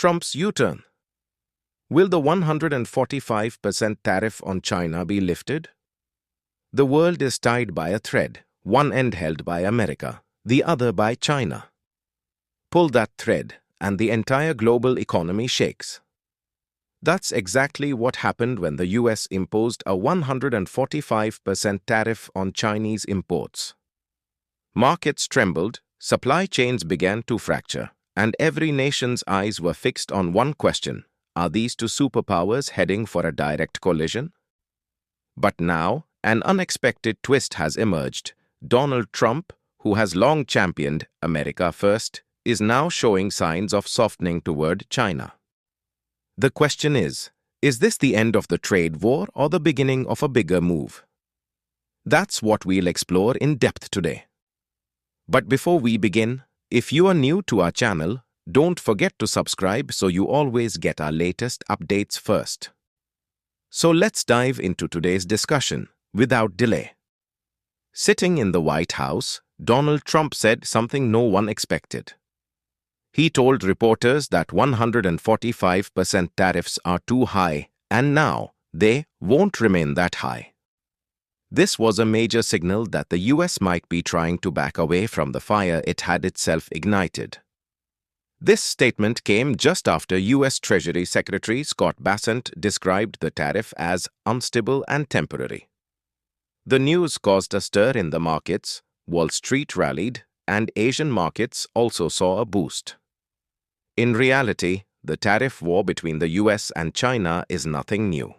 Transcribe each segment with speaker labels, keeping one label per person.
Speaker 1: Trump's U-turn. Will the 145% tariff on China be lifted? The world is tied by a thread, one end held by America, the other by China. Pull that thread, and the entire global economy shakes. That's exactly what happened when the US imposed a 145% tariff on Chinese imports. Markets trembled, supply chains began to fracture, and every nation's eyes were fixed on one question: are these two superpowers heading for a direct collision? But now, an unexpected twist has emerged. Donald Trump, who has long championed America first, is now showing signs of softening toward China. The question is this the end of the trade war or the beginning of a bigger move? That's what we'll explore in depth today. But before we begin, if you are new to our channel, don't forget to subscribe so you always get our latest updates first. So let's dive into today's discussion without delay. Sitting in the White House, Donald Trump said something no one expected. He told reporters that 145% tariffs are too high, and now they won't remain that high. This was a major signal that the US might be trying to back away from the fire it had itself ignited. This statement came just after US Treasury Secretary Scott Bessent described the tariff as unstable and temporary. The news caused a stir in the markets. Wall Street rallied, and Asian markets also saw a boost. In reality, the tariff war between the US and China is nothing new.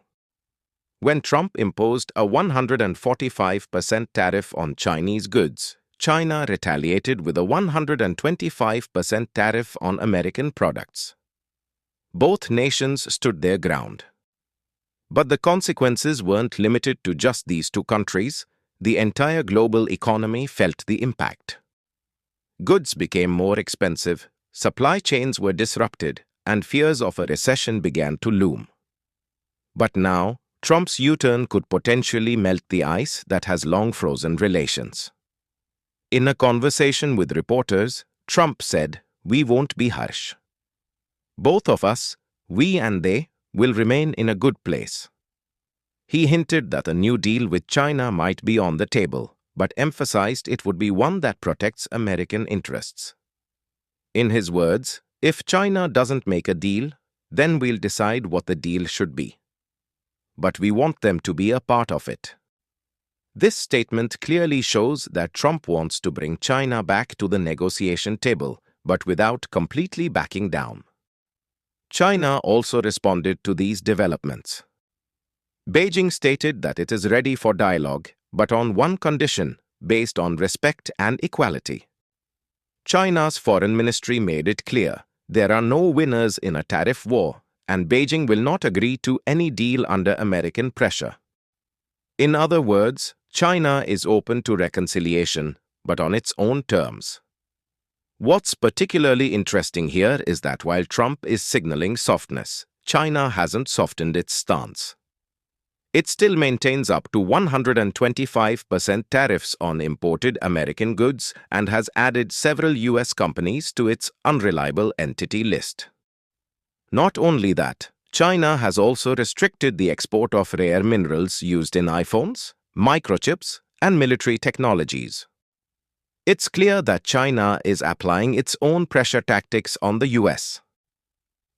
Speaker 1: When Trump imposed a 145% tariff on Chinese goods, China retaliated with a 125% tariff on American products. Both nations stood their ground. But the consequences weren't limited to just these two countries. The entire global economy felt the impact. Goods became more expensive, supply chains were disrupted, and fears of a recession began to loom. But now, Trump's U-turn could potentially melt the ice that has long frozen relations. In a conversation with reporters, Trump said, "We won't be harsh. Both of us, we and they, will remain in a good place." He hinted that a new deal with China might be on the table, but emphasized it would be one that protects American interests. In his words, if China doesn't make a deal, then we'll decide what the deal should be. But we want them to be a part of it. This statement clearly shows that Trump wants to bring China back to the negotiation table, but without completely backing down. China also responded to these developments. Beijing stated that it is ready for dialogue, but on one condition, based on respect and equality. China's foreign ministry made it clear there are no winners in a tariff war, and Beijing will not agree to any deal under American pressure. In other words, China is open to reconciliation, but on its own terms. What's particularly interesting here is that while Trump is signaling softness, China hasn't softened its stance. It still maintains up to 125% tariffs on imported American goods and has added several US companies to its unreliable entity list. Not only that, China has also restricted the export of rare minerals used in iPhones, microchips, and military technologies. It's clear that China is applying its own pressure tactics on the US.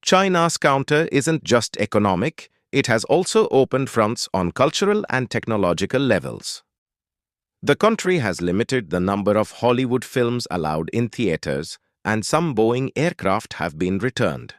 Speaker 1: China's counter isn't just economic, it has also opened fronts on cultural and technological levels. The country has limited the number of Hollywood films allowed in theaters, and some Boeing aircraft have been returned.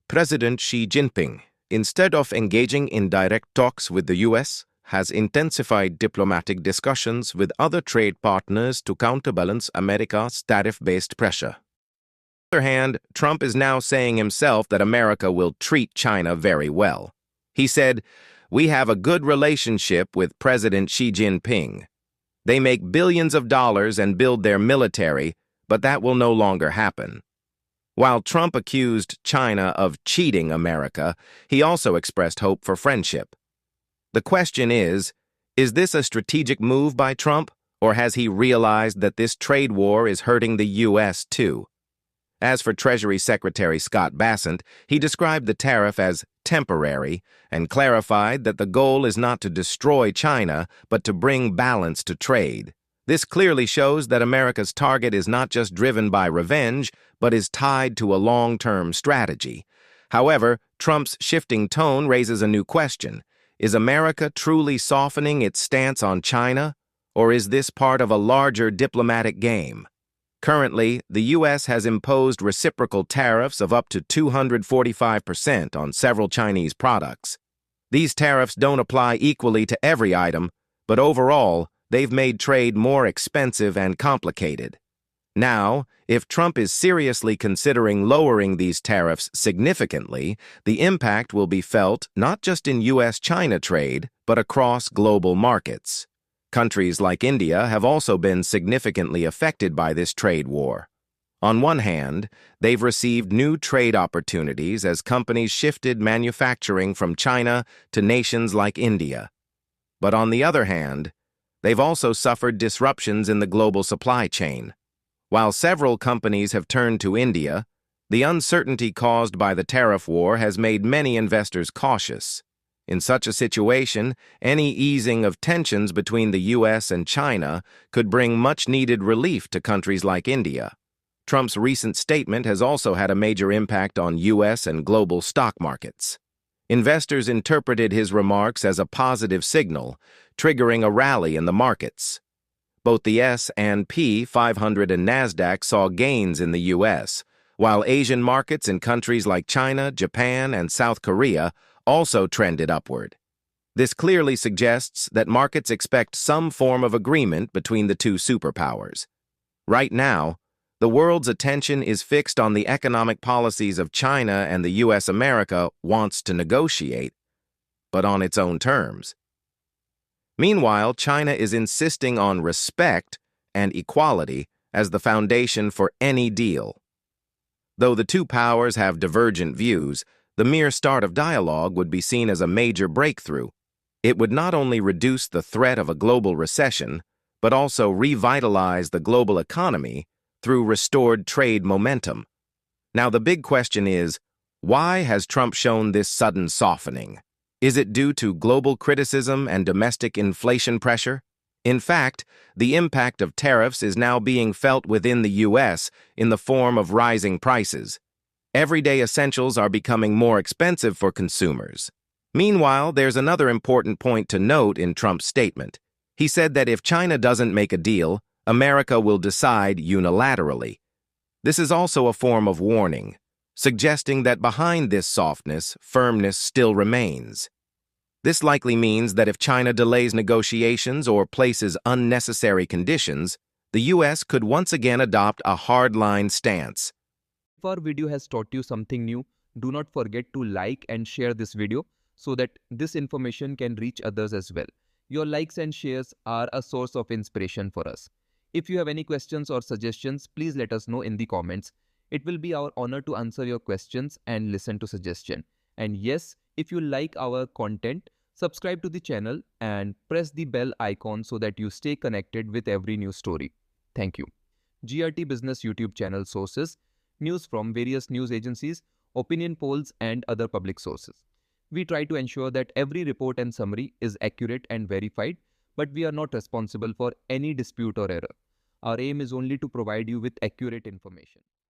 Speaker 1: President Xi Jinping, instead of engaging in direct talks with the US, has intensified diplomatic discussions with other trade partners to counterbalance America's tariff-based pressure. On the other hand, Trump is now saying himself that America will treat China very well. He said, "We have a good relationship with President Xi Jinping. They make billions of dollars and build their military, but that will no longer happen." While Trump accused China of cheating America, he also expressed hope for friendship. The question is this a strategic move by Trump, or has he realized that this trade war is hurting the US too? As for Treasury Secretary Scott Bessent, he described the tariff as temporary and clarified that the goal is not to destroy China, but to bring balance to trade. This clearly shows that America's target is not just driven by revenge, but is tied to a long-term strategy. However, Trump's shifting tone raises a new question. Is America truly softening its stance on China, or is this part of a larger diplomatic game? Currently, the U.S. has imposed reciprocal tariffs of up to 245% on several Chinese products. These tariffs don't apply equally to every item, but overall, they've made trade more expensive and complicated. Now, if Trump is seriously considering lowering these tariffs significantly, the impact will be felt not just in U.S.-China trade, but across global markets. Countries like India have also been significantly affected by this trade war. On one hand, they've received new trade opportunities as companies shifted manufacturing from China to nations like India. But on the other hand, they've also suffered disruptions in the global supply chain. While several companies have turned to India, the uncertainty caused by the tariff war has made many investors cautious. In such a situation, any easing of tensions between the U.S. and China could bring much-needed relief to countries like India. Trump's recent statement has also had a major impact on U.S. and global stock markets. Investors interpreted his remarks as a positive signal, triggering a rally in the markets. Both the S&P 500 and NASDAQ saw gains in the U.S., while Asian markets in countries like China, Japan, and South Korea also trended upward. This clearly suggests that markets expect some form of agreement between the two superpowers. Right now, the world's attention is fixed on the economic policies of China, and the U.S. America wants to negotiate, but on its own terms. Meanwhile, China is insisting on respect and equality as the foundation for any deal. Though the two powers have divergent views, the mere start of dialogue would be seen as a major breakthrough. It would not only reduce the threat of a global recession, but also revitalize the global economy through restored trade momentum. Now, the big question is, why has Trump shown this sudden softening? Is it due to global criticism and domestic inflation pressure? In fact, the impact of tariffs is now being felt within the U.S. in the form of rising prices. Everyday essentials are becoming more expensive for consumers. Meanwhile, there's another important point to note in Trump's statement. He said that if China doesn't make a deal, America will decide unilaterally. This is also a form of warning, suggesting that behind this softness, firmness still remains. This likely means that if China delays negotiations or places unnecessary conditions, the U.S. could once again adopt a hardline stance.
Speaker 2: If our video has taught you something new, do not forget to like and share this video so that this information can reach others as well. Your likes and shares are a source of inspiration for us. If you have any questions or suggestions, please let us know in the comments. It will be our honor to answer your questions and listen to suggestions. And yes, if you like our content, subscribe to the channel and press the bell icon so that you stay connected with every new story. Thank you. GRT Business YouTube channel sources: news from various news agencies, opinion polls, and other public sources. We try to ensure that every report and summary is accurate and verified, but we are not responsible for any dispute or error. Our aim is only to provide you with accurate information.